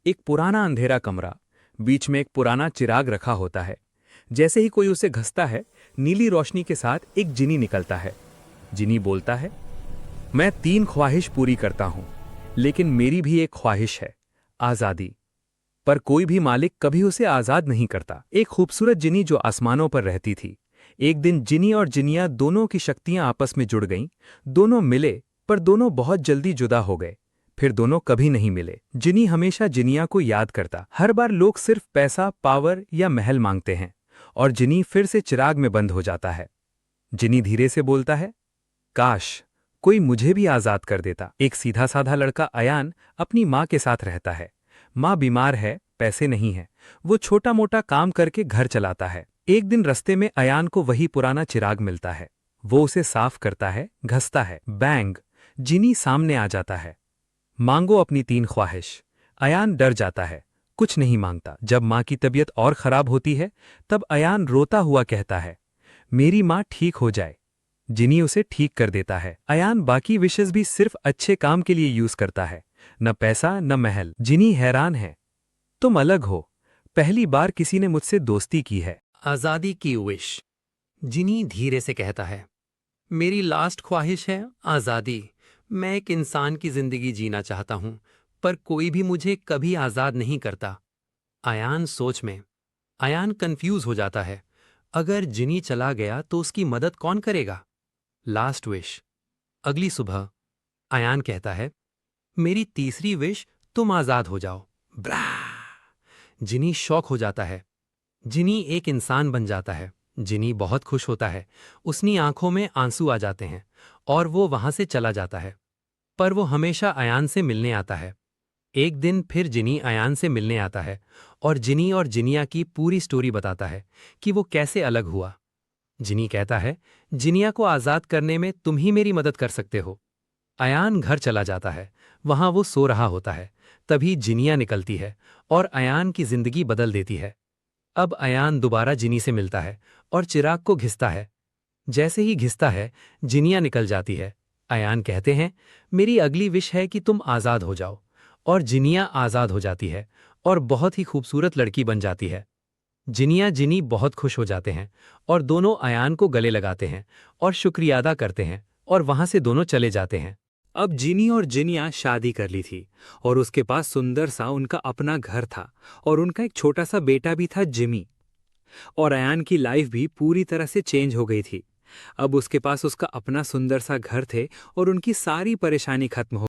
एक पुराना अंधेरा कमरा, बीच में एक पुराना चिराग रखा होता है। जैसे ही कोई उसे घसता है, नीली रोशनी के साथ एक जिनी निकलता है। जिनी बोलता है, मैं 3 ख्वाहिश पूरी करता हूं, लेकिन मेरी भी एक ख्वाहिश है, आज़ादी। पर कोई भी मालिक कभी उसे आज़ाद नहीं करता। एक खूबसूरत जिनी जो आसमानों पर रहती थी। एक दिन जिनी और जिनिया दोनों की शक्तियां आपस में जुड़ गईं। दोनों मिले, पर दोनों बहुत जल्दी जुदा हो गए। फिर दोनों कभी नहीं मिले। जिनी हमेशा जिनिया को याद करता। हर बार लोग सिर्फ पैसा, पावर या महल मांगते हैं, और जिनी फिर से चिराग में बंद हो जाता है। जिनी धीरे से बोलता है, काश कोई मुझे भी आज़ाद कर देता। एक सीधा साधा लड़का अयान अपनी माँ के साथ रहता है। माँ बीमार है, पैसे नहीं है। वो छोटा मोटा काम करके घर चलाता है। एक दिन रास्ते में अयान को वही पुराना चिराग मिलता है। वो उसे साफ करता है, घसता है। बैंग! जिनी सामने आ जाता है। मांगो अपनी 3 ख्वाहिश। अयान डर जाता है, कुछ नहीं मांगता। जब माँ की तबीयत और खराब होती है, तब अयान रोता हुआ कहता है, मेरी माँ ठीक हो जाए। जिनी उसे ठीक कर देता है। अयान बाकी विशेष भी सिर्फ अच्छे काम के लिए यूज करता है, न पैसा न महल। जिनी हैरान है, तुम अलग हो, पहली बार किसी ने मुझसे दोस्ती की है। आजादी की विश। जिनी धीरे से कहता है, मेरी लास्ट ख्वाहिश है आजादी। मैं एक इंसान की जिंदगी जीना चाहता हूं, पर कोई भी मुझे कभी आजाद नहीं करता। अयान सोच में। अयान कंफ्यूज हो जाता है। अगर जिनी चला गया तो उसकी मदद कौन करेगा? Last wish. अगली सुबह अयान कहता है, मेरी तीसरी विश, तुम आजाद हो जाओ। ब्रा! जिनी शॉक हो जाता है। जिनी एक इंसान बन जाता है। जिनी बहुत खुश होता है। उसकी आंखों में आंसू आ जाते हैं और वो वहां से चला जाता है। पर वो हमेशा अयान से मिलने आता है। एक दिन फिर जिनी अयान से मिलने आता है और जिनी और जिनिया की पूरी स्टोरी बताता है कि वो कैसे अलग हुआ। जिनी कहता है, जिनिया को आजाद करने में तुम ही मेरी मदद कर सकते हो। अयान घर चला जाता है। वहां वो सो रहा होता है। तभी जिनिया निकलती है और अयान की जिंदगी बदल देती है। अब अयान दोबारा जिनी से मिलता है और चिराग को घिसता है। जैसे ही घिसता है, जिनिया निकल जाती है। अयान कहते हैं, मेरी अगली विश है कि तुम आज़ाद हो जाओ। और जिनिया आज़ाद हो जाती है और बहुत ही खूबसूरत लड़की बन जाती है। जिनिया जिनी बहुत खुश हो जाते हैं और दोनों अयान को गले लगाते हैं और शुक्रिया अदा करते हैं और वहां से दोनों चले जाते हैं। अब जिनी और जिनिया शादी कर ली थी, और उसके पास सुंदर सा उनका अपना घर था, और उनका एक छोटा सा बेटा भी था, जिमी। और अयान की लाइफ भी पूरी तरह से चेंज हो गई थी। अब उसके पास उसका अपना सुंदर सा घर थे, और उनकी सारी परेशानी खत्म हो